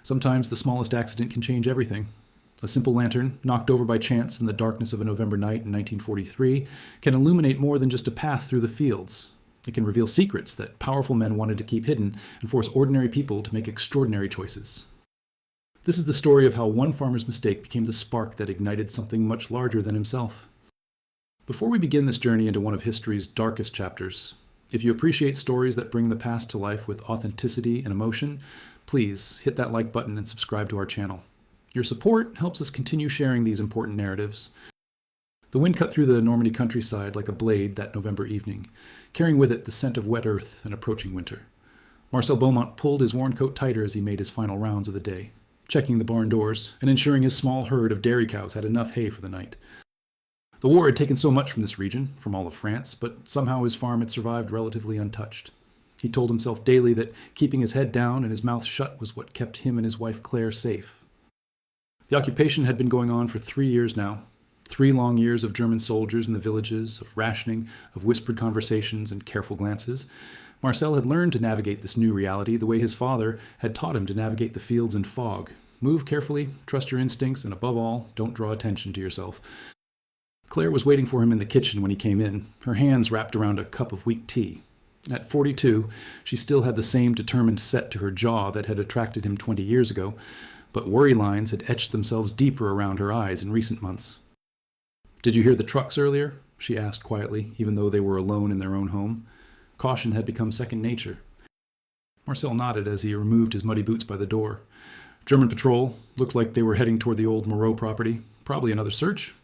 Sometimes the smallest accident can change everything. A simple lantern, knocked over by chance in the darkness of a November night in 1943, can illuminate more than just a path through the fields. It can reveal secrets that powerful men wanted to keep hidden and force ordinary people to make extraordinary choices. This is the story of how one farmer's mistake became the spark that ignited something much larger than himself. Before we begin this journey into one of history's darkest chapters, if you appreciate stories that bring the past to life with authenticity and emotion, please hit that like button and subscribe to our channel. Your support helps us continue sharing these important narratives. The wind cut through the Normandy countryside like a blade that November evening, carrying with it the scent of wet earth and approaching winter. Marcel Beaumont pulled his worn coat tighter as he made his final rounds of the day, checking the barn doors and ensuring his small herd of dairy cows had enough hay for the night. The war had taken so much from this region, from all of France, but somehow his farm had survived relatively untouched. He told himself daily that keeping his head down and his mouth shut was what kept him and his wife Claire safe. The occupation had been going on for 3 years now. 3 long years of German soldiers in the villages, of rationing, of whispered conversations and careful glances. Marcel had learned to navigate this new reality the way his father had taught him to navigate the fields in fog. Move carefully, trust your instincts, and above all, don't draw attention to yourself. Claire was waiting for him in the kitchen when he came in, her hands wrapped around a cup of weak tea. At 42, she still had the same determined set to her jaw that had attracted him 20 years ago, but worry lines had etched themselves deeper around her eyes in recent months. "Did you hear the trucks earlier?" she asked quietly, even though they were alone in their own home. Caution had become second nature. Marcel nodded as he removed his muddy boots by the door. German patrol looked like they were heading toward the old Moreau property. Probably another search.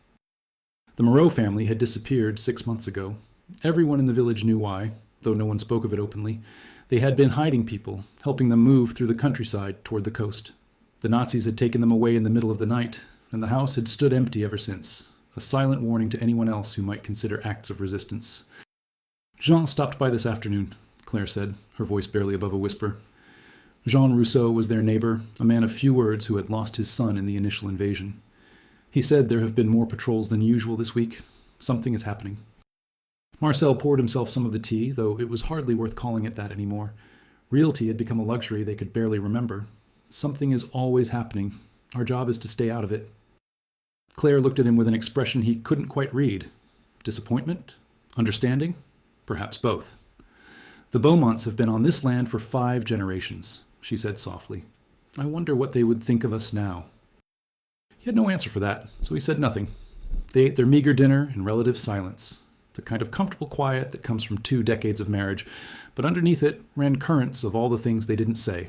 The Moreau family had disappeared 6 months ago. Everyone in the village knew why, though no one spoke of it openly. They had been hiding people, helping them move through the countryside toward the coast. The Nazis had taken them away in the middle of the night, and the house had stood empty ever since, a silent warning to anyone else who might consider acts of resistance. "Jean stopped by this afternoon," Claire said, her voice barely above a whisper. Jean Rousseau was their neighbor, a man of few words who had lost his son in the initial invasion. He said there have been more patrols than usual this week. Something is happening. Marcel poured himself some of the tea, though it was hardly worth calling it that anymore. Real tea had become a luxury they could barely remember. Something is always happening. Our job is to stay out of it. Claire looked at him with an expression he couldn't quite read. Disappointment? Understanding? Perhaps both. "The Beaumonts have been on this land for 5 generations, she said softly. "I wonder what they would think of us now." He had no answer for that, so he said nothing. They ate their meager dinner in relative silence, the kind of comfortable quiet that comes from 2 decades of marriage, but underneath it ran currents of all the things they didn't say.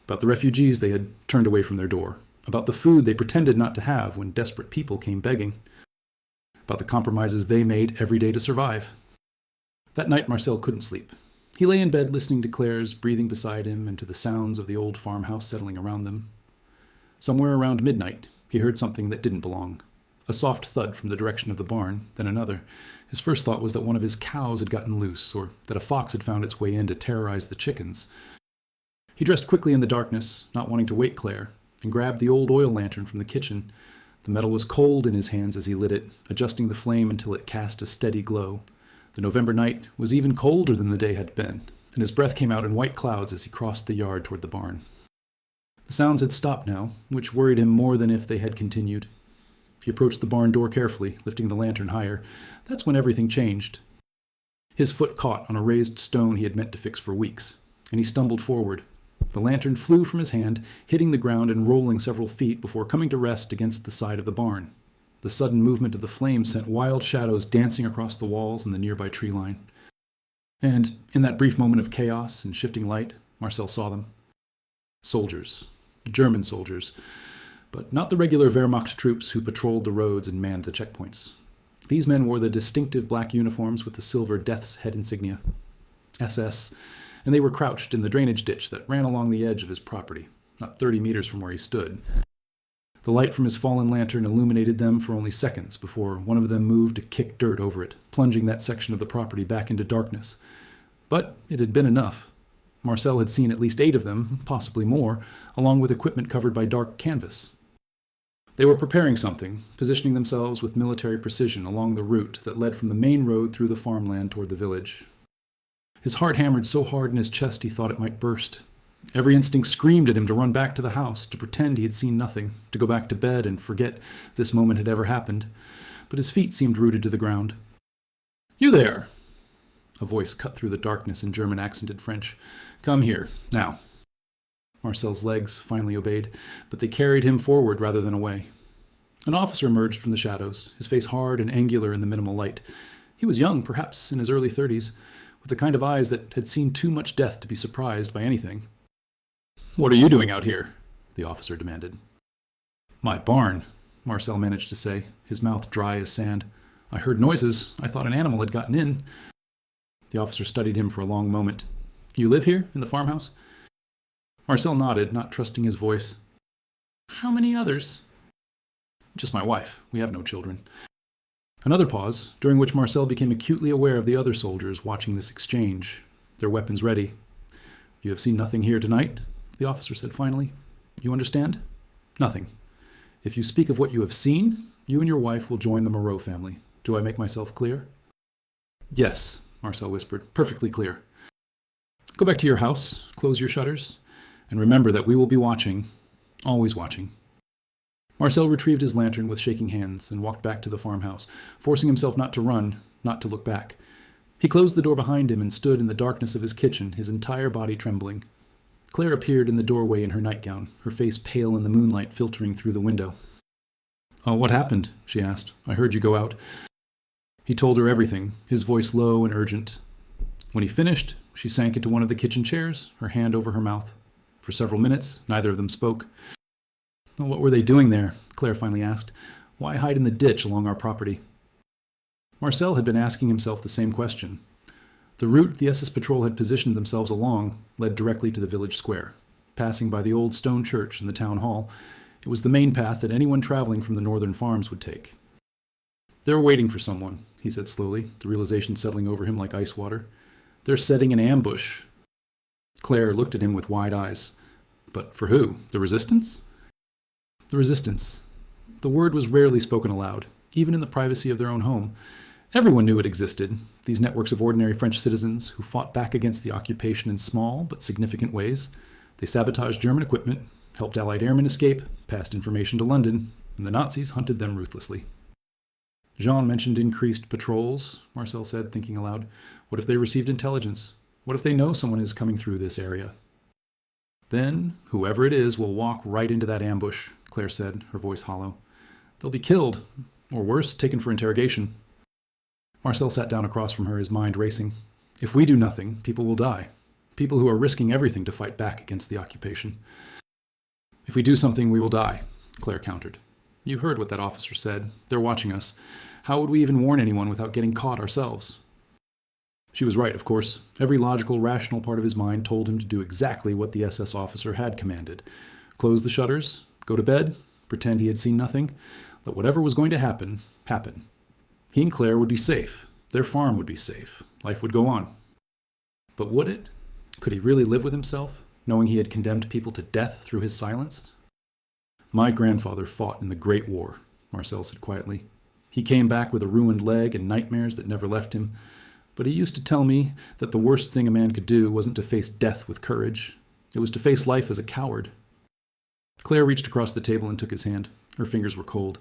About the refugees they had turned away from their door, about the food they pretended not to have when desperate people came begging, about the compromises they made every day to survive. That night Marcel couldn't sleep. He lay in bed listening to Claire's breathing beside him and to the sounds of the old farmhouse settling around them. Somewhere around midnight, he heard something that didn't belong. A soft thud from the direction of the barn, then another. His first thought was that one of his cows had gotten loose, or that a fox had found its way in to terrorize the chickens. He dressed quickly in the darkness, not wanting to wake Claire, and grabbed the old oil lantern from the kitchen. The metal was cold in his hands as he lit it, adjusting the flame until it cast a steady glow. The November night was even colder than the day had been, and his breath came out in white clouds as he crossed the yard toward the barn. The sounds had stopped now, which worried him more than if they had continued. He approached the barn door carefully, lifting the lantern higher. That's when everything changed. His foot caught on a raised stone he had meant to fix for weeks, and he stumbled forward. The lantern flew from his hand, hitting the ground and rolling several feet before coming to rest against the side of the barn. The sudden movement of the flame sent wild shadows dancing across the walls and the nearby tree line. And in that brief moment of chaos and shifting light, Marcel saw them. Soldiers. German soldiers. But not the regular Wehrmacht troops who patrolled the roads and manned the checkpoints. These men wore the distinctive black uniforms with the silver death's head insignia. SS. And they were crouched in the drainage ditch that ran along the edge of his property, not 30 meters from where he stood. The light from his fallen lantern illuminated them for only seconds before one of them moved to kick dirt over it, plunging that section of the property back into darkness. But it had been enough. Marcel had seen at least 8 of them, possibly more, along with equipment covered by dark canvas. They were preparing something, positioning themselves with military precision along the route that led from the main road through the farmland toward the village. His heart hammered so hard in his chest he thought it might burst. Every instinct screamed at him to run back to the house, to pretend he had seen nothing, to go back to bed and forget this moment had ever happened. But his feet seemed rooted to the ground. "You there!" A voice cut through the darkness in German-accented French. "Come here, now." Marcel's legs finally obeyed, but they carried him forward rather than away. An officer emerged from the shadows, his face hard and angular in the minimal light. He was young, perhaps in his early 30s, with the kind of eyes that had seen too much death to be surprised by anything. "What are you doing out here?" the officer demanded. "My barn," Marcel managed to say, his mouth dry as sand. "I heard noises. I thought an animal had gotten in." The officer studied him for a long moment. "You live here, in the farmhouse?" Marcel nodded, not trusting his voice. "How many others?" "Just my wife. We have no children." Another pause, during which Marcel became acutely aware of the other soldiers watching this exchange, their weapons ready. "You have seen nothing here tonight?" the officer said finally. "You understand? Nothing. If you speak of what you have seen, you and your wife will join the Moreau family. Do I make myself clear?" "Yes," Marcel whispered. "Perfectly clear. Go back to your house, close your shutters, and remember that we will be watching, always watching." Marcel retrieved his lantern with shaking hands and walked back to the farmhouse, forcing himself not to run, not to look back. He closed the door behind him and stood in the darkness of his kitchen, his entire body trembling. Claire appeared in the doorway in her nightgown, her face pale in the moonlight filtering through the window. "Oh, what happened?" she asked. "I heard you go out." He told her everything, his voice low and urgent. When he finished, she sank into one of the kitchen chairs, her hand over her mouth. For several minutes, neither of them spoke. "What were they doing there?" Claire finally asked. "Why hide in the ditch along our property?" Marcel had been asking himself the same question. The route the SS patrol had positioned themselves along led directly to the village square. Passing by the old stone church and the town hall, it was the main path that anyone traveling from the northern farms would take. "They're waiting for someone," he said slowly, the realization settling over him like ice water. "They're setting an ambush." Claire looked at him with wide eyes. "But for who? The resistance?" The resistance. The word was rarely spoken aloud, even in the privacy of their own home. Everyone knew it existed, these networks of ordinary French citizens who fought back against the occupation in small but significant ways. They sabotaged German equipment, helped Allied airmen escape, passed information to London, and the Nazis hunted them ruthlessly. Jean mentioned increased patrols, Marcel said, thinking aloud. What if they received intelligence? What if they know someone is coming through this area? "Then, whoever it is will walk right into that ambush," Claire said, her voice hollow. "They'll be killed, or worse, taken for interrogation." Marcel sat down across from her, his mind racing. "If we do nothing, people will die. People who are risking everything to fight back against the occupation." "If we do something, we will die," Claire countered. "You heard what that officer said. They're watching us. How would we even warn anyone without getting caught ourselves?" She was right, of course. Every logical, rational part of his mind told him to do exactly what the SS officer had commanded. Close the shutters, go to bed, pretend he had seen nothing, let whatever was going to happen, happen. He and Claire would be safe. Their farm would be safe. Life would go on. But would it? Could he really live with himself, knowing he had condemned people to death through his silence? "My grandfather fought in the Great War," Marcel said quietly. "He came back with a ruined leg and nightmares that never left him. But he used to tell me that the worst thing a man could do wasn't to face death with courage. It was to face life as a coward." Claire reached across the table and took his hand. Her fingers were cold.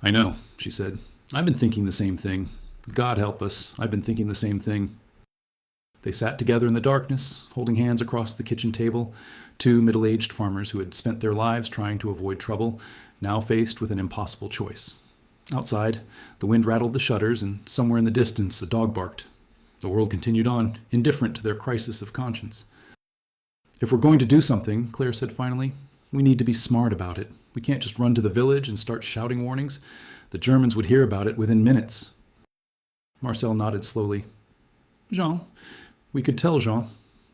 "I know," she said. "I've been thinking the same thing. God help us, I've been thinking the same thing." They sat together in the darkness, holding hands across the kitchen table, two middle-aged farmers who had spent their lives trying to avoid trouble, now faced with an impossible choice. Outside, the wind rattled the shutters, and somewhere in the distance a dog barked. The world continued on, indifferent to their crisis of conscience. "If we're going to do something," Claire said finally, "we need to be smart about it. We can't just run to the village and start shouting warnings. The Germans would hear about it within minutes." Marcel nodded slowly. "Jean. We could tell Jean.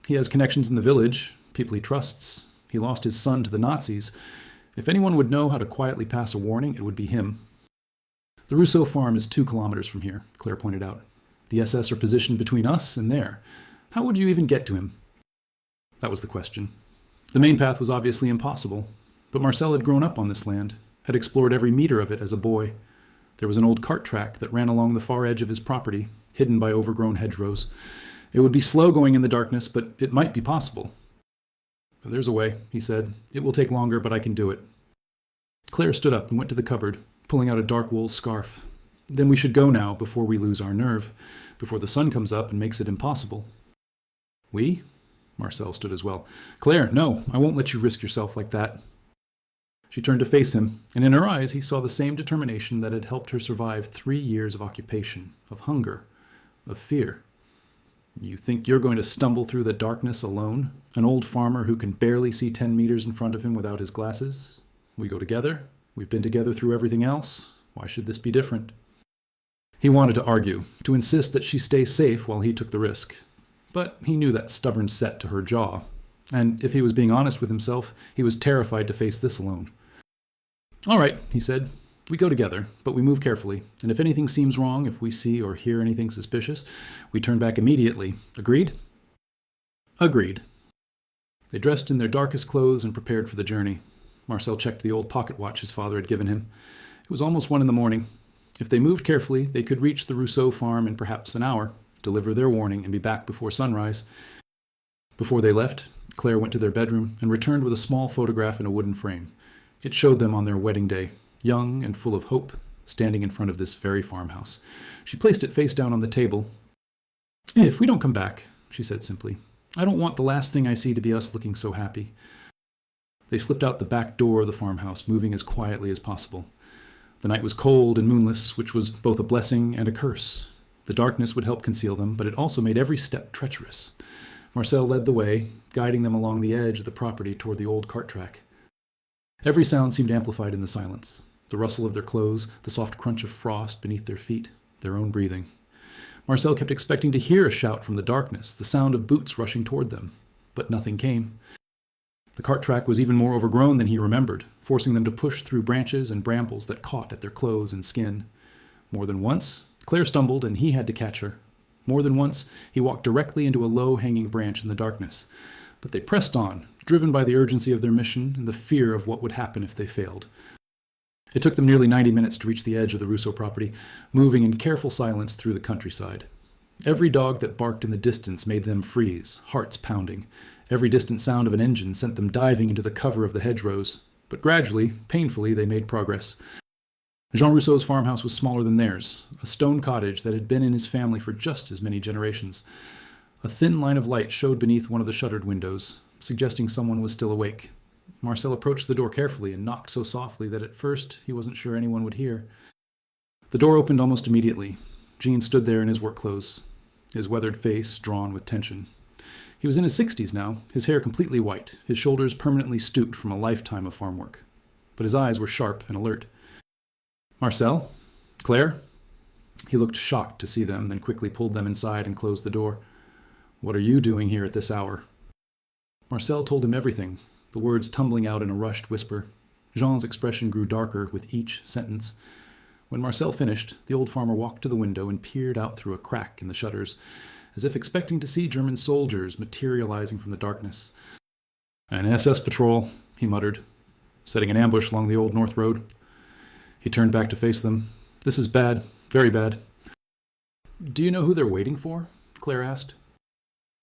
He has connections in the village, people he trusts. He lost his son to the Nazis. If anyone would know how to quietly pass a warning, it would be him." "The Rousseau farm is 2 kilometers from here," Claire pointed out. "The SS are positioned between us and there. How would you even get to him?" That was the question. The main path was obviously impossible, but Marcel had grown up on this land, had explored every meter of it as a boy. There was an old cart track that ran along the far edge of his property, hidden by overgrown hedgerows. It would be slow going in the darkness, but it might be possible. "There's a way," he said. "It will take longer, but I can do it." Claire stood up and went to the cupboard, pulling out a dark wool scarf. "Then we should go now, before we lose our nerve, before the sun comes up and makes it impossible." "We?" Marcel stood as well. "Claire, no, I won't let you risk yourself like that." She turned to face him, and in her eyes he saw the same determination that had helped her survive 3 years of occupation, of hunger, of fear. "You think you're going to stumble through the darkness alone? An old farmer who can barely see 10 meters in front of him without his glasses? We go together. We've been together through everything else. Why should this be different?" He wanted to argue, to insist that she stay safe while he took the risk. But he knew that stubborn set to her jaw. And if he was being honest with himself, he was terrified to face this alone. "All right," he said. "We go together, but we move carefully. And if anything seems wrong, if we see or hear anything suspicious, we turn back immediately. Agreed?" "Agreed." They dressed in their darkest clothes and prepared for the journey. Marcel checked the old pocket watch his father had given him. It was almost 1 a.m. If they moved carefully, they could reach the Rousseau farm in perhaps an hour, deliver their warning, and be back before sunrise. Before they left, Claire went to their bedroom and returned with a small photograph in a wooden frame. It showed them on their wedding day, young and full of hope, standing in front of this very farmhouse. She placed it face down on the table. "If we don't come back," she said simply, "I don't want the last thing I see to be us looking so happy." They slipped out the back door of the farmhouse, moving as quietly as possible. The night was cold and moonless, which was both a blessing and a curse. The darkness would help conceal them, but it also made every step treacherous. Marcel led the way, guiding them along the edge of the property toward the old cart track. Every sound seemed amplified in the silence. The rustle of their clothes, the soft crunch of frost beneath their feet, their own breathing. Marcel kept expecting to hear a shout from the darkness, the sound of boots rushing toward them. But nothing came. The cart track was even more overgrown than he remembered, forcing them to push through branches and brambles that caught at their clothes and skin. More than once, Claire stumbled and he had to catch her. More than once, he walked directly into a low-hanging branch in the darkness. But they pressed on, driven by the urgency of their mission and the fear of what would happen if they failed. It took them nearly 90 minutes to reach the edge of the Rousseau property, moving in careful silence through the countryside. Every dog that barked in the distance made them freeze, hearts pounding. Every distant sound of an engine sent them diving into the cover of the hedgerows. But gradually, painfully, they made progress. Jean Rousseau's farmhouse was smaller than theirs, a stone cottage that had been in his family for just as many generations. A thin line of light showed beneath one of the shuttered windows, suggesting someone was still awake. Marcel approached the door carefully and knocked so softly that at first he wasn't sure anyone would hear. The door opened almost immediately. Jean stood there in his work clothes, his weathered face drawn with tension. He was in his 60s now, his hair completely white, his shoulders permanently stooped from a lifetime of farm work. But his eyes were sharp and alert. "Marcel? Claire?" He looked shocked to see them, then quickly pulled them inside and closed the door. "What are you doing here at this hour?" Marcel told him everything, the words tumbling out in a rushed whisper. Jean's expression grew darker with each sentence. When Marcel finished, the old farmer walked to the window and peered out through a crack in the shutters, as if expecting to see German soldiers materializing from the darkness. "An SS patrol," he muttered, "setting an ambush along the old North Road." He turned back to face them. "This is bad, very bad." "Do you know who they're waiting for?" Claire asked.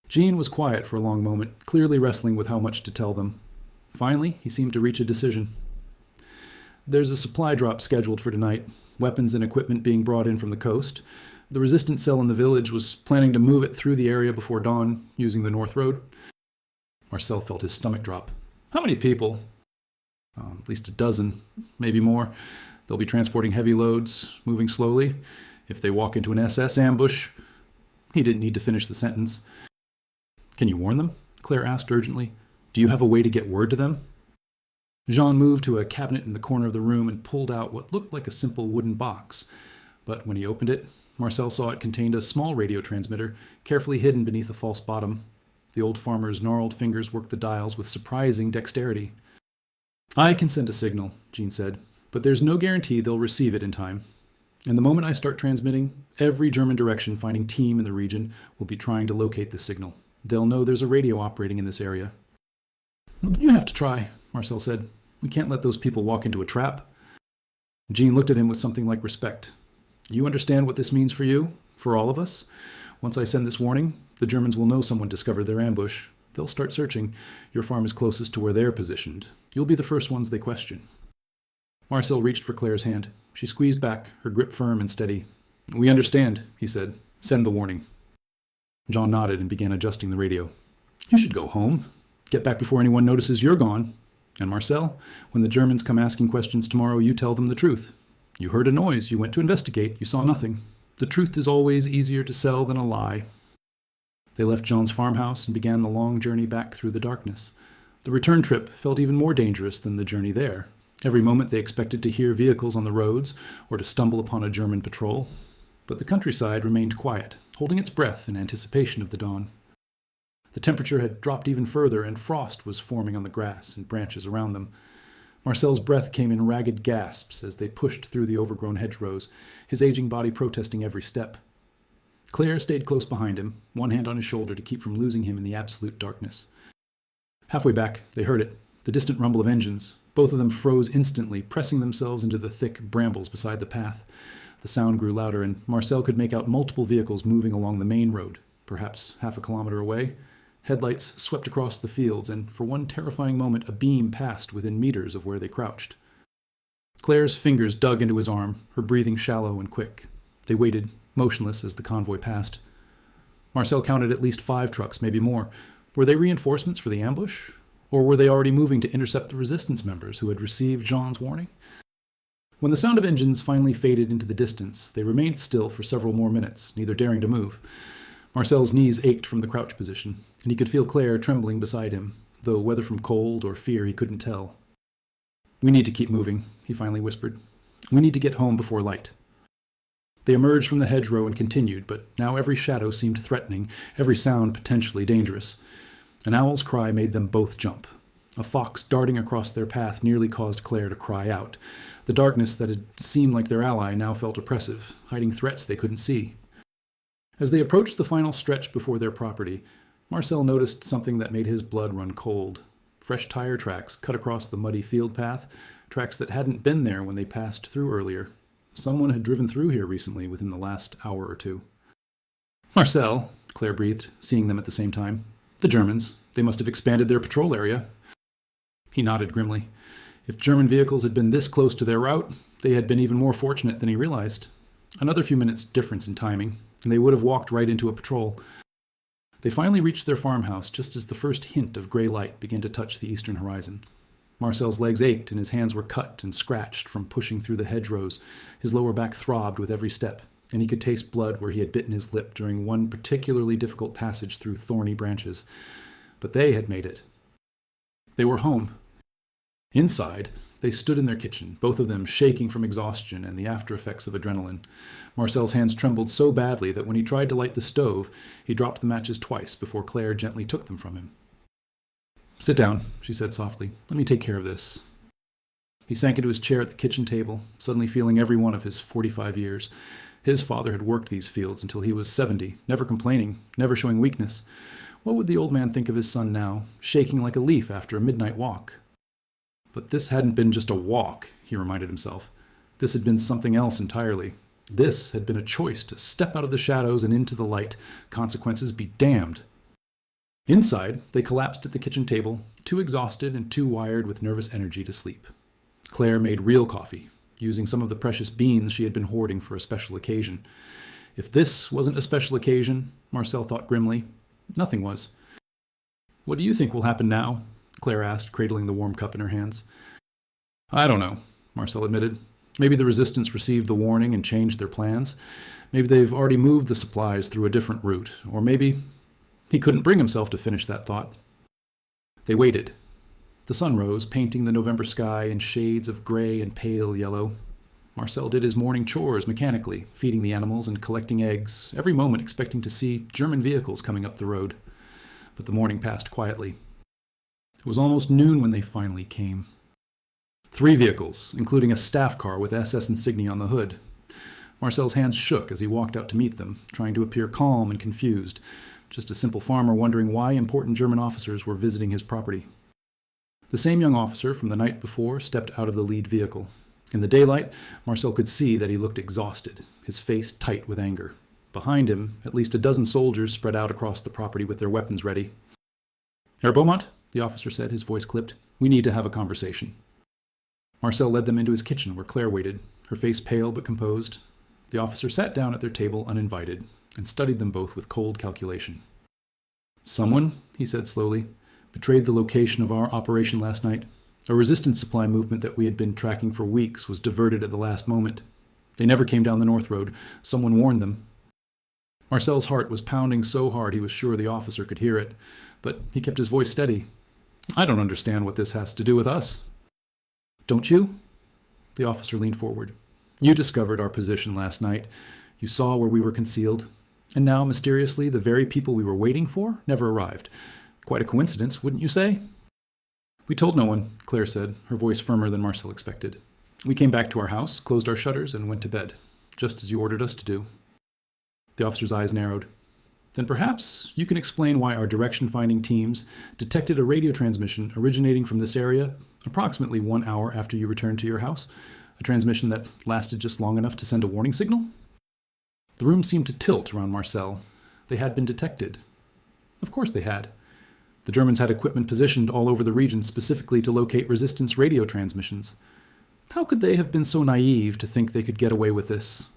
Jean was quiet for a long moment, clearly wrestling with how much to tell them. Finally, he seemed to reach a decision. "There's a supply drop scheduled for tonight, weapons and equipment being brought in from the coast. The resistance cell in the village was planning to move it through the area before dawn, using the North Road." Marcel felt his stomach drop. "How many people?" At least a dozen, maybe more. They'll be transporting heavy loads, moving slowly. If they walk into an SS ambush..." He didn't need to finish the sentence. "Can you warn them?" Claire asked urgently. "Do you have a way to get word to them?" Jean moved to a cabinet in the corner of the room and pulled out what looked like a simple wooden box. But when he opened it, Marcel saw it contained a small radio transmitter, carefully hidden beneath a false bottom. The old farmer's gnarled fingers worked the dials with surprising dexterity. "I can send a signal," Jean said, "but there's no guarantee they'll receive it in time. And the moment I start transmitting, every German direction finding team in the region will be trying to locate this signal. They'll know there's a radio operating in this area." "You have to try," Marcel said. "We can't let those people walk into a trap." Jean looked at him with something like respect. "You understand what this means for you? For all of us? Once I send this warning, the Germans will know someone discovered their ambush. They'll start searching. Your farm is closest to where they're positioned. You'll be the first ones they question." Marcel reached for Claire's hand. She squeezed back, her grip firm and steady. "We understand," he said. "Send the warning." John nodded and began adjusting the radio. "You should go home. Get back before anyone notices you're gone. And Marcel, when the Germans come asking questions tomorrow, you tell them the truth. You heard a noise. You went to investigate. You saw nothing. The truth is always easier to sell than a lie." They left John's farmhouse and began the long journey back through the darkness. The return trip felt even more dangerous than the journey there. Every moment they expected to hear vehicles on the roads or to stumble upon a German patrol. But the countryside remained quiet, holding its breath in anticipation of the dawn. The temperature had dropped even further, and frost was forming on the grass and branches around them. Marcel's breath came in ragged gasps as they pushed through the overgrown hedgerows, his aging body protesting every step. Claire stayed close behind him, one hand on his shoulder to keep from losing him in the absolute darkness. Halfway back, they heard it, the distant rumble of engines. Both of them froze instantly, pressing themselves into the thick brambles beside the path. The sound grew louder, and Marcel could make out multiple vehicles moving along the main road, perhaps half a kilometer away. Headlights swept across the fields, and for one terrifying moment a beam passed within meters of where they crouched. Claire's fingers dug into his arm, her breathing shallow and quick. They waited, motionless, as the convoy passed. Marcel counted at least 5 trucks, maybe more. Were they reinforcements for the ambush? Or were they already moving to intercept the resistance members who had received Jean's warning? When the sound of engines finally faded into the distance, they remained still for several more minutes, neither daring to move. Marcel's knees ached from the crouch position, and he could feel Claire trembling beside him, though whether from cold or fear he couldn't tell. "We need to keep moving," he finally whispered. "We need to get home before light." They emerged from the hedgerow and continued, but now every shadow seemed threatening, every sound potentially dangerous. An owl's cry made them both jump. A fox darting across their path nearly caused Claire to cry out. The darkness that had seemed like their ally now felt oppressive, hiding threats they couldn't see. As they approached the final stretch before their property, Marcel noticed something that made his blood run cold. Fresh tire tracks cut across the muddy field path, tracks that hadn't been there when they passed through earlier. Someone had driven through here recently within the last hour or two. "Marcel," Claire breathed, seeing them at the same time. "The Germans. They must have expanded their patrol area." He nodded grimly. If German vehicles had been this close to their route, they had been even more fortunate than he realized. Another few minutes' difference in timing, and they would have walked right into a patrol. They finally reached their farmhouse just as the first hint of gray light began to touch the eastern horizon. Marcel's legs ached and his hands were cut and scratched from pushing through the hedgerows. His lower back throbbed with every step, and he could taste blood where he had bitten his lip during one particularly difficult passage through thorny branches. But they had made it. They were home. Inside, they stood in their kitchen, both of them shaking from exhaustion and the after-effects of adrenaline. Marcel's hands trembled so badly that when he tried to light the stove, he dropped the matches twice before Claire gently took them from him. "Sit down," she said softly. "Let me take care of this." He sank into his chair at the kitchen table, suddenly feeling every one of his 45 years. His father had worked these fields until he was 70, never complaining, never showing weakness. What would the old man think of his son now, shaking like a leaf after a midnight walk? But this hadn't been just a walk, he reminded himself. This had been something else entirely. This had been a choice to step out of the shadows and into the light. Consequences be damned. Inside, they collapsed at the kitchen table, too exhausted and too wired with nervous energy to sleep. Claire made real coffee, using some of the precious beans she had been hoarding for a special occasion. If this wasn't a special occasion, Marcel thought grimly, nothing was. "What do you think will happen now?" Claire asked, cradling the warm cup in her hands. "I don't know," Marcel admitted. "Maybe the resistance received the warning and changed their plans. Maybe they've already moved the supplies through a different route. Or maybe..." He couldn't bring himself to finish that thought. They waited. The sun rose, painting the November sky in shades of gray and pale yellow. Marcel did his morning chores mechanically, feeding the animals and collecting eggs, every moment expecting to see German vehicles coming up the road. But the morning passed quietly. It was almost noon when they finally came. 3 vehicles, including a staff car with SS insignia on the hood. Marcel's hands shook as he walked out to meet them, trying to appear calm and confused, just a simple farmer wondering why important German officers were visiting his property. The same young officer from the night before stepped out of the lead vehicle. In the daylight, Marcel could see that he looked exhausted, his face tight with anger. Behind him, at least a dozen soldiers spread out across the property with their weapons ready. Herr Beaumont, the officer said, his voice clipped, we need to have a conversation. Marcel led them into his kitchen where Claire waited, her face pale but composed. The officer sat down at their table uninvited and studied them both with cold calculation. Someone, he said slowly, betrayed the location of our operation last night. A resistance supply movement that we had been tracking for weeks was diverted at the last moment. They never came down the North Road. Someone warned them. Marcel's heart was pounding so hard he was sure the officer could hear it, but he kept his voice steady. I don't understand what this has to do with us. Don't you? The officer leaned forward. You discovered our position last night. You saw where we were concealed. And now, mysteriously, the very people we were waiting for never arrived. Quite a coincidence, wouldn't you say? We told no one, Claire said, her voice firmer than Marcel expected. We came back to our house, closed our shutters, and went to bed, just as you ordered us to do. The officer's eyes narrowed. Then perhaps you can explain why our direction-finding teams detected a radio transmission originating from this area approximately 1 hour after you returned to your house, a transmission that lasted just long enough to send a warning signal? The room seemed to tilt around Marcel. They had been detected. Of course they had. The Germans had equipment positioned all over the region specifically to locate resistance radio transmissions. How could they have been so naive to think they could get away with this?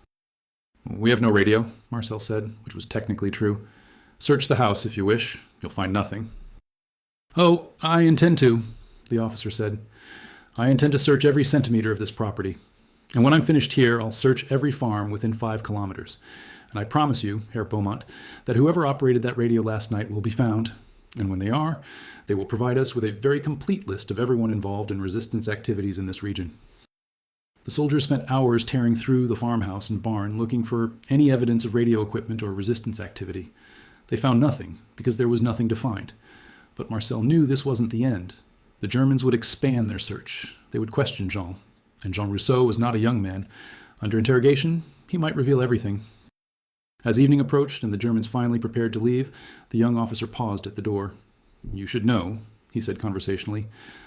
We have no radio, Marcel said, which was technically true. Search the house if you wish. You'll find nothing. Oh, I intend to, the officer said. I intend to search every centimeter of this property. And when I'm finished here, I'll search every farm within 5 kilometers. And I promise you, Herr Beaumont, that whoever operated that radio last night will be found. And when they are, they will provide us with a very complete list of everyone involved in resistance activities in this region. The soldiers spent hours tearing through the farmhouse and barn looking for any evidence of radio equipment or resistance activity. They found nothing, because there was nothing to find. But Marcel knew this wasn't the end. The Germans would expand their search. They would question Jean. And Jean Rousseau was not a young man. Under interrogation, he might reveal everything. As evening approached and the Germans finally prepared to leave, the young officer paused at the door. You should know, he said conversationally,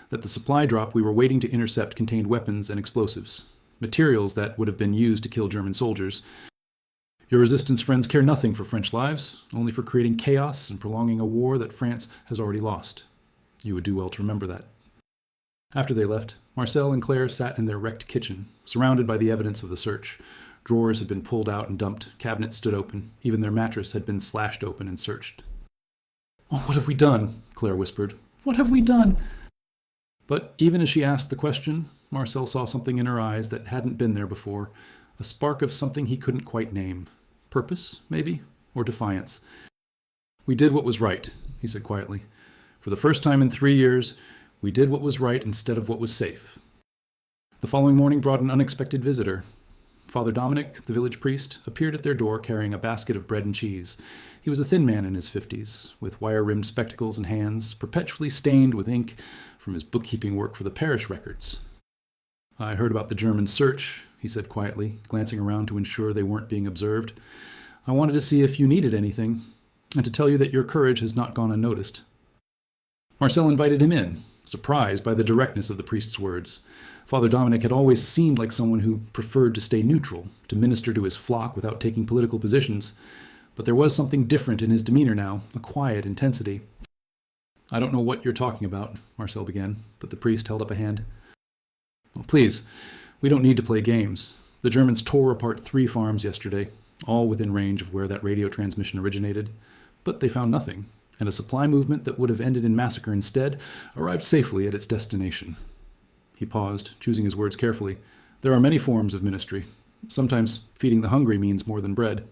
that the supply drop we were waiting to intercept contained weapons and explosives, materials that would have been used to kill German soldiers. Your resistance friends care nothing for French lives, only for creating chaos and prolonging a war that France has already lost. You would do well to remember that. After they left, Marcel and Claire sat in their wrecked kitchen, surrounded by the evidence of the search. Drawers had been pulled out and dumped, cabinets stood open, even their mattress had been slashed open and searched. Oh, what have we done? Claire whispered. What have we done? But even as she asked the question, Marcel saw something in her eyes that hadn't been there before, a spark of something he couldn't quite name. Purpose, maybe, or defiance. We did what was right, he said quietly. For the first time in 3 years, we did what was right instead of what was safe. The following morning brought an unexpected visitor. Father Dominic, the village priest, appeared at their door carrying a basket of bread and cheese. He was a thin man in his 50s, with wire-rimmed spectacles and hands perpetually stained with ink from his bookkeeping work for the parish records. I heard about the German search, he said quietly, glancing around to ensure they weren't being observed. I wanted to see if you needed anything, and to tell you that your courage has not gone unnoticed. Marcel invited him in, surprised by the directness of the priest's words. Father Dominic had always seemed like someone who preferred to stay neutral, to minister to his flock without taking political positions. But there was something different in his demeanor now, a quiet intensity. I don't know what you're talking about, Marcel began, but the priest held up a hand. Oh, please, we don't need to play games. The Germans tore apart 3 farms yesterday, all within range of where that radio transmission originated. But they found nothing, and a supply movement that would have ended in massacre instead arrived safely at its destination. He paused, choosing his words carefully. There are many forms of ministry. Sometimes feeding the hungry means more than bread.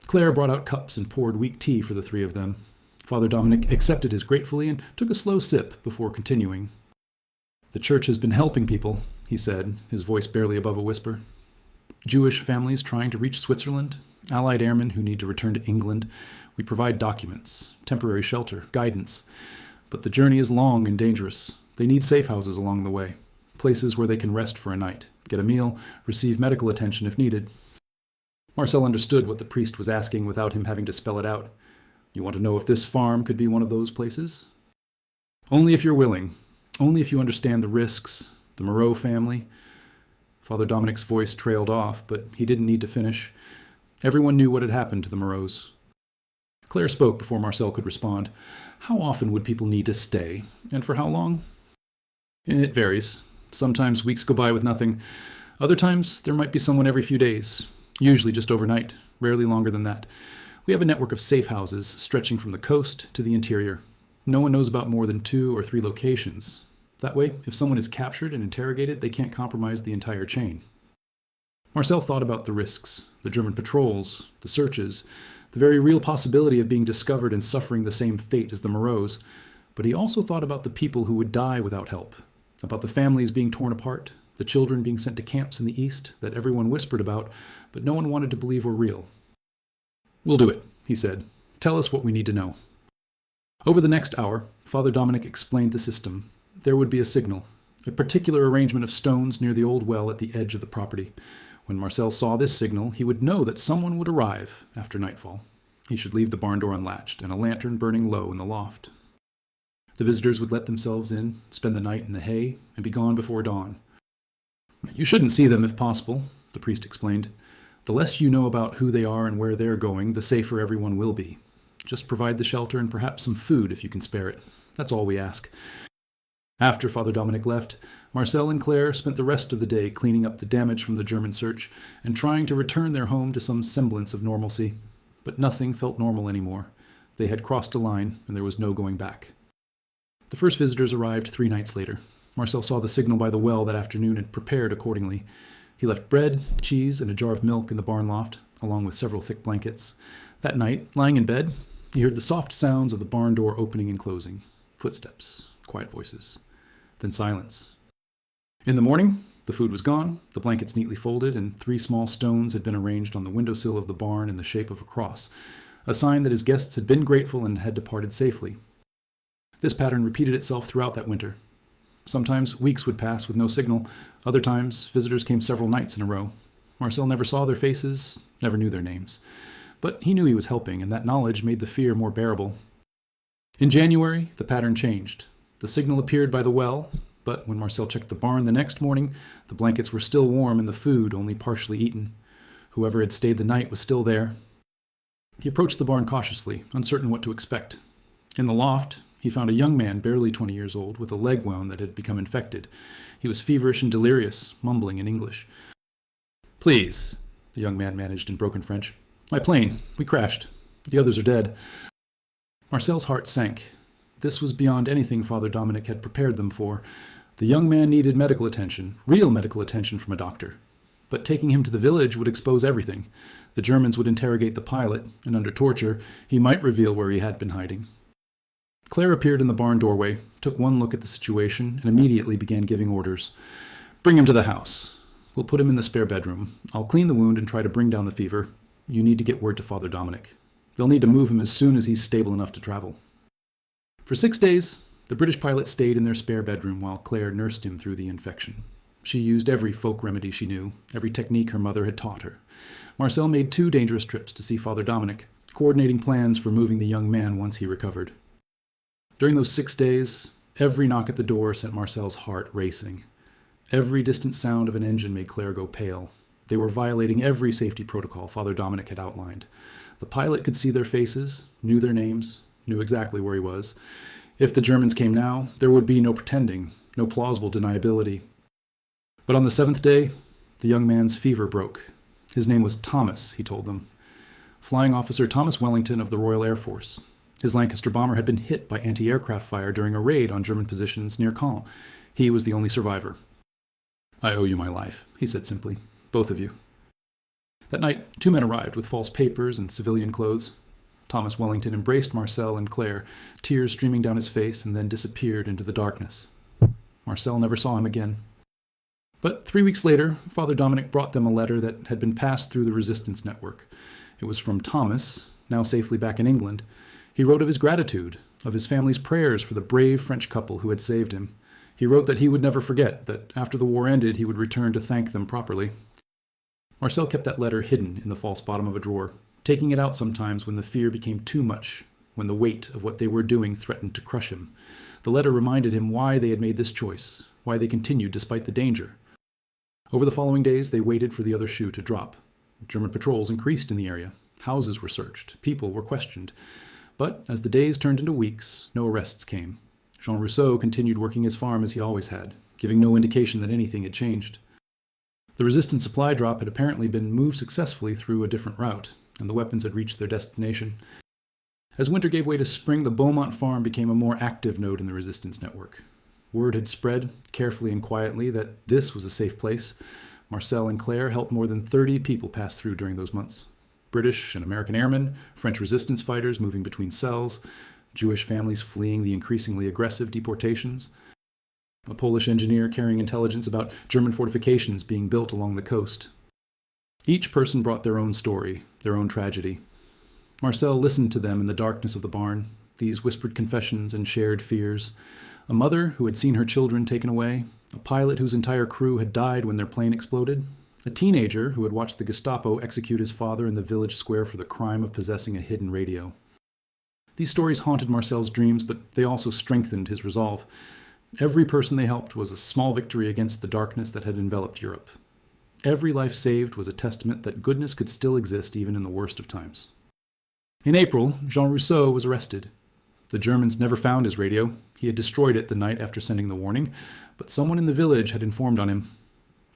Claire brought out cups and poured weak tea for the 3 of them. Father Dominic accepted his gratefully and took a slow sip before continuing. The church has been helping people, he said, his voice barely above a whisper. Jewish families trying to reach Switzerland, Allied airmen who need to return to England. We provide documents, temporary shelter, guidance. But the journey is long and dangerous. They need safe houses along the way, places where they can rest for a night, get a meal, receive medical attention if needed. Marcel understood what the priest was asking without him having to spell it out. You want to know if this farm could be one of those places? Only if you're willing. Only if you understand the risks, the Moreau family. Father Dominic's voice trailed off, but he didn't need to finish. Everyone knew what had happened to the Moreaus. Claire spoke before Marcel could respond. How often would people need to stay, and for how long? It varies. Sometimes weeks go by with nothing. Other times, there might be someone every few days, usually just overnight, rarely longer than that. We have a network of safe houses stretching from the coast to the interior. No one knows about more than 2 or 3 locations. That way, if someone is captured and interrogated, they can't compromise the entire chain. Marcel thought about the risks, the German patrols, the searches, the very real possibility of being discovered and suffering the same fate as the Moreaus, but he also thought about the people who would die without help, about the families being torn apart, the children being sent to camps in the east that everyone whispered about, but no one wanted to believe were real. "We'll do it," he said. "Tell us what we need to know." Over the next hour, Father Dominic explained the system. There would be a signal, a particular arrangement of stones near the old well at the edge of the property. When Marcel saw this signal, he would know that someone would arrive after nightfall. He should leave the barn door unlatched and a lantern burning low in the loft. The visitors would let themselves in, spend the night in the hay, and be gone before dawn. "You shouldn't see them if possible," the priest explained. "The less you know about who they are and where they're going, the safer everyone will be. Just provide the shelter and perhaps some food if you can spare it. That's all we ask." After Father Dominic left, Marcel and Claire spent the rest of the day cleaning up the damage from the German search and trying to return their home to some semblance of normalcy. But nothing felt normal anymore. They had crossed a line, and there was no going back. The first visitors arrived 3 nights later. Marcel saw the signal by the well that afternoon and prepared accordingly. He left bread, cheese, and a jar of milk in the barn loft, along with several thick blankets. That night, lying in bed, he heard the soft sounds of the barn door opening and closing. Footsteps, quiet voices. Then silence. In the morning, the food was gone, the blankets neatly folded, and 3 small stones had been arranged on the windowsill of the barn in the shape of a cross, a sign that his guests had been grateful and had departed safely. This pattern repeated itself throughout that winter. Sometimes weeks would pass with no signal. Other times, visitors came several nights in a row. Marcel never saw their faces, never knew their names. But he knew he was helping, and that knowledge made the fear more bearable. In January, the pattern changed. The signal appeared by the well, but when Marcel checked the barn the next morning, the blankets were still warm and the food only partially eaten. Whoever had stayed the night was still there. He approached the barn cautiously, uncertain what to expect. In the loft, he found a young man barely 20 years old with a leg wound that had become infected. He was feverish and delirious, mumbling in English. "Please," the young man managed in broken French. "My plane. We crashed. The others are dead." Marcel's heart sank. This was beyond anything Father Dominic had prepared them for. The young man needed medical attention, real medical attention from a doctor. But taking him to the village would expose everything. The Germans would interrogate the pilot, and under torture, he might reveal where he had been hiding. Claire appeared in the barn doorway, took one look at the situation, and immediately began giving orders. "Bring him to the house. We'll put him in the spare bedroom. I'll clean the wound and try to bring down the fever. You need to get word to Father Dominic. They'll need to move him as soon as he's stable enough to travel." For 6 days, the British pilot stayed in their spare bedroom while Claire nursed him through the infection. She used every folk remedy she knew, every technique her mother had taught her. Marcel made 2 dangerous trips to see Father Dominic, coordinating plans for moving the young man once he recovered. During those 6 days, every knock at the door sent Marcel's heart racing. Every distant sound of an engine made Claire go pale. They were violating every safety protocol Father Dominic had outlined. The pilot could see their faces, knew their names, knew exactly where he was. If the Germans came now, there would be no pretending, no plausible deniability. But on the 7th day, the young man's fever broke. His name was Thomas, he told them. Flying Officer Thomas Wellington of the Royal Air Force. His Lancaster bomber had been hit by anti-aircraft fire during a raid on German positions near Caen. He was the only survivor. "I owe you my life," he said simply. "Both of you." That night, 2 men arrived with false papers and civilian clothes. Thomas Wellington embraced Marcel and Claire, tears streaming down his face, and then disappeared into the darkness. Marcel never saw him again. But 3 weeks later, Father Dominic brought them a letter that had been passed through the resistance network. It was from Thomas, now safely back in England. He wrote of his gratitude, of his family's prayers for the brave French couple who had saved him. He wrote that he would never forget, that after the war ended he would return to thank them properly. Marcel kept that letter hidden in the false bottom of a drawer, taking it out sometimes when the fear became too much, when the weight of what they were doing threatened to crush him. The letter reminded him why they had made this choice, why they continued despite the danger. Over the following days, they waited for the other shoe to drop. German patrols increased in the area. Houses were searched. People were questioned. But as the days turned into weeks, no arrests came. Jean Rousseau continued working his farm as he always had, giving no indication that anything had changed. The resistance supply drop had apparently been moved successfully through a different route, and the weapons had reached their destination. As winter gave way to spring, the Beaumont farm became a more active node in the resistance network. Word had spread, carefully and quietly, that this was a safe place. Marcel and Claire helped more than 30 people pass through during those months. British and American airmen, French resistance fighters moving between cells, Jewish families fleeing the increasingly aggressive deportations, a Polish engineer carrying intelligence about German fortifications being built along the coast. Each person brought their own story, their own tragedy. Marcel listened to them in the darkness of the barn, these whispered confessions and shared fears. A mother who had seen her children taken away, a pilot whose entire crew had died when their plane exploded, a teenager who had watched the Gestapo execute his father in the village square for the crime of possessing a hidden radio. These stories haunted Marcel's dreams, but they also strengthened his resolve. Every person they helped was a small victory against the darkness that had enveloped Europe. Every life saved was a testament that goodness could still exist even in the worst of times. In April, Jean Rousseau was arrested. The Germans never found his radio. He had destroyed it the night after sending the warning, but someone in the village had informed on him.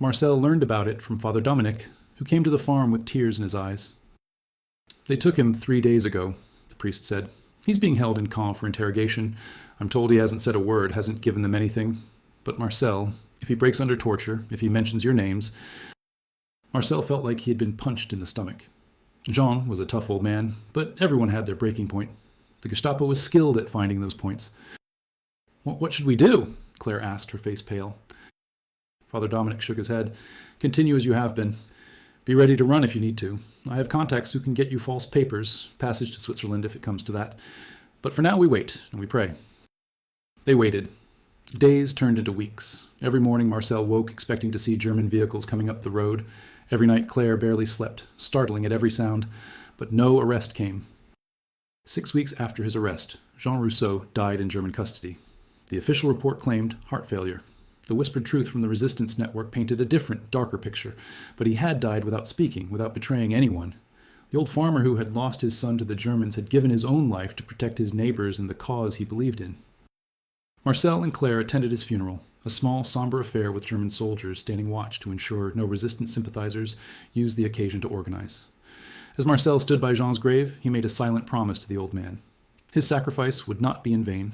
Marcel learned about it from Father Dominic, who came to the farm with tears in his eyes. "They took him 3 days ago," the priest said. "He's being held in Caen for interrogation. I'm told he hasn't said a word, hasn't given them anything. But Marcel, if he breaks under torture, if he mentions your names..." Marcel felt like he had been punched in the stomach. Jean was a tough old man, but everyone had their breaking point. The Gestapo was skilled at finding those points. "What should we do?" Claire asked, her face pale. Father Dominic shook his head. "Continue as you have been. Be ready to run if you need to. I have contacts who can get you false papers, passage to Switzerland if it comes to that. But for now we wait, and we pray." They waited. Days turned into weeks. Every morning Marcel woke expecting to see German vehicles coming up the road. Every night Claire barely slept, startling at every sound. But no arrest came. 6 weeks after his arrest, Jean Rousseau died in German custody. The official report claimed heart failure. The whispered truth from the resistance network painted a different, darker picture, but he had died without speaking, without betraying anyone. The old farmer who had lost his son to the Germans had given his own life to protect his neighbors and the cause he believed in. Marcel and Claire attended his funeral, a small, somber affair with German soldiers standing watch to ensure no resistance sympathizers used the occasion to organize. As Marcel stood by Jean's grave, he made a silent promise to the old man. His sacrifice would not be in vain.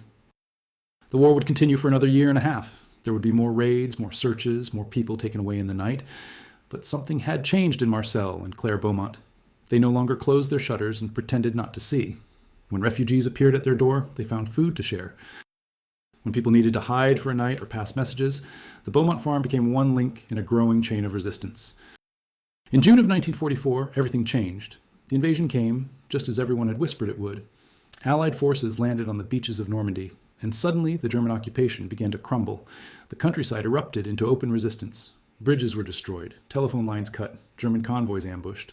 The war would continue for another year and a half. There would be more raids, more searches, more people taken away in the night. But something had changed in Marcel and Claire Beaumont. They no longer closed their shutters and pretended not to see. When refugees appeared at their door, they found food to share. When people needed to hide for a night or pass messages, the Beaumont farm became one link in a growing chain of resistance. In June of 1944, everything changed. The invasion came, just as everyone had whispered it would. Allied forces landed on the beaches of Normandy, and suddenly the German occupation began to crumble. The countryside erupted into open resistance. Bridges were destroyed, telephone lines cut, German convoys ambushed.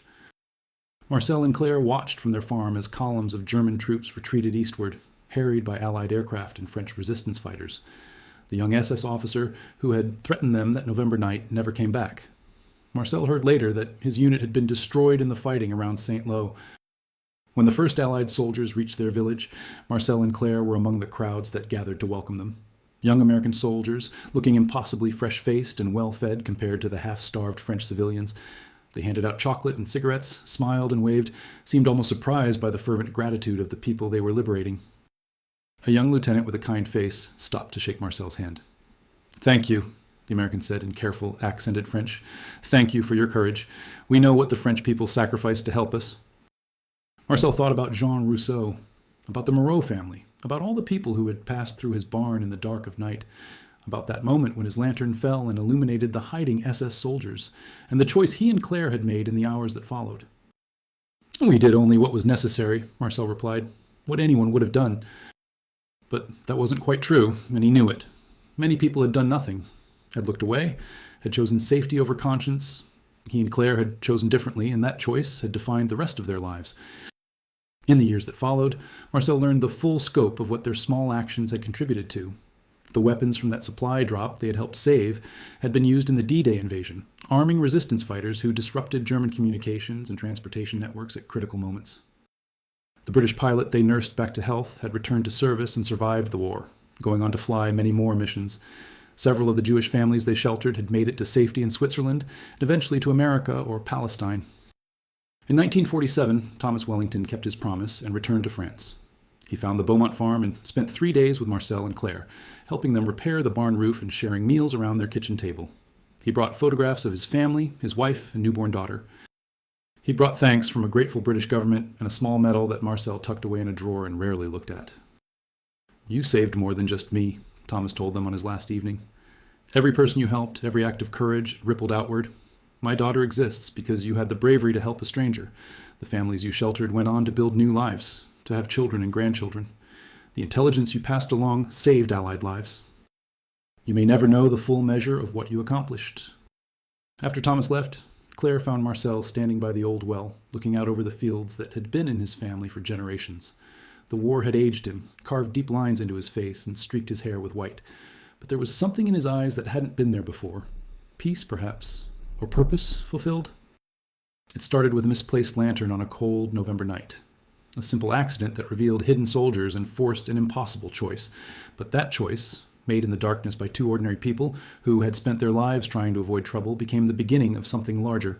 Marcel and Claire watched from their farm as columns of German troops retreated eastward, harried by Allied aircraft and French resistance fighters. The young SS officer who had threatened them that November night never came back. Marcel heard later that his unit had been destroyed in the fighting around Saint-Lô. When the first Allied soldiers reached their village, Marcel and Claire were among the crowds that gathered to welcome them. Young American soldiers, looking impossibly fresh-faced and well-fed compared to the half-starved French civilians. They handed out chocolate and cigarettes, smiled and waved, seemed almost surprised by the fervent gratitude of the people they were liberating. A young lieutenant with a kind face stopped to shake Marcel's hand. "Thank you," the American said in careful, accented French. "Thank you for your courage. We know what the French people sacrificed to help us." Marcel thought about Jean Rousseau, about the Moreau family, about all the people who had passed through his barn in the dark of night, about that moment when his lantern fell and illuminated the hiding SS soldiers, and the choice he and Claire had made in the hours that followed. "We did only what was necessary," Marcel replied, "what anyone would have done." But that wasn't quite true, and he knew it. Many people had done nothing, had looked away, had chosen safety over conscience. He and Claire had chosen differently, and that choice had defined the rest of their lives. In the years that followed, Marcel learned the full scope of what their small actions had contributed to. The weapons from that supply drop they had helped save had been used in the D-Day invasion, arming resistance fighters who disrupted German communications and transportation networks at critical moments. The British pilot they nursed back to health had returned to service and survived the war, going on to fly many more missions. Several of the Jewish families they sheltered had made it to safety in Switzerland and eventually to America or Palestine. In 1947, Thomas Wellington kept his promise and returned to France. He found the Beaumont farm and spent 3 days with Marcel and Claire, helping them repair the barn roof and sharing meals around their kitchen table. He brought photographs of his family, his wife, and newborn daughter. He brought thanks from a grateful British government and a small medal that Marcel tucked away in a drawer and rarely looked at. "You saved more than just me," Thomas told them on his last evening. "Every person you helped, every act of courage rippled outward. My daughter exists because you had the bravery to help a stranger. The families you sheltered went on to build new lives, to have children and grandchildren. The intelligence you passed along saved Allied lives. You may never know the full measure of what you accomplished." After Thomas left, Claire found Marcel standing by the old well, looking out over the fields that had been in his family for generations. The war had aged him, carved deep lines into his face, and streaked his hair with white. But there was something in his eyes that hadn't been there before. Peace, perhaps, or purpose fulfilled? It started with a misplaced lantern on a cold November night. A simple accident that revealed hidden soldiers and forced an impossible choice. But that choice, made in the darkness by two ordinary people who had spent their lives trying to avoid trouble, became the beginning of something larger.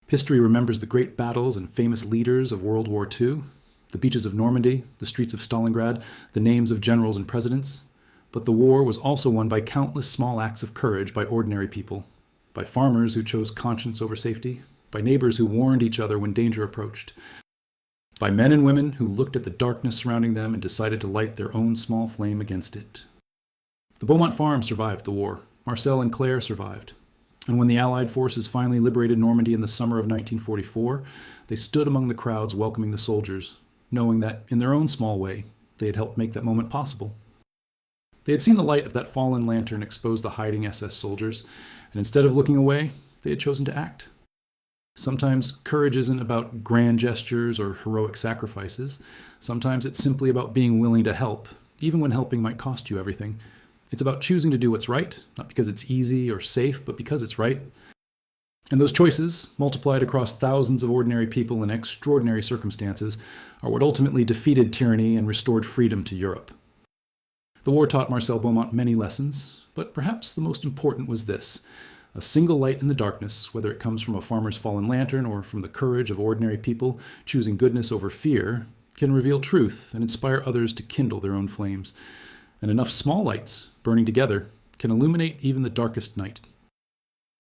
History remembers the great battles and famous leaders of World War II, the beaches of Normandy, the streets of Stalingrad, the names of generals and presidents. But the war was also won by countless small acts of courage by ordinary people, by farmers who chose conscience over safety, by neighbors who warned each other when danger approached, by men and women who looked at the darkness surrounding them and decided to light their own small flame against it. The Beaumont farm survived the war. Marcel and Claire survived. And when the Allied forces finally liberated Normandy in the summer of 1944, they stood among the crowds welcoming the soldiers, knowing that, in their own small way, they had helped make that moment possible. They had seen the light of that fallen lantern expose the hiding SS soldiers, and instead of looking away, they had chosen to act. Sometimes courage isn't about grand gestures or heroic sacrifices. Sometimes it's simply about being willing to help, even when helping might cost you everything. It's about choosing to do what's right, not because it's easy or safe, but because it's right. And those choices, multiplied across thousands of ordinary people in extraordinary circumstances, are what ultimately defeated tyranny and restored freedom to Europe. The war taught Marcel Beaumont many lessons, but perhaps the most important was this: a single light in the darkness, whether it comes from a farmer's fallen lantern or from the courage of ordinary people choosing goodness over fear, can reveal truth and inspire others to kindle their own flames. And enough small lights, burning together, can illuminate even the darkest night.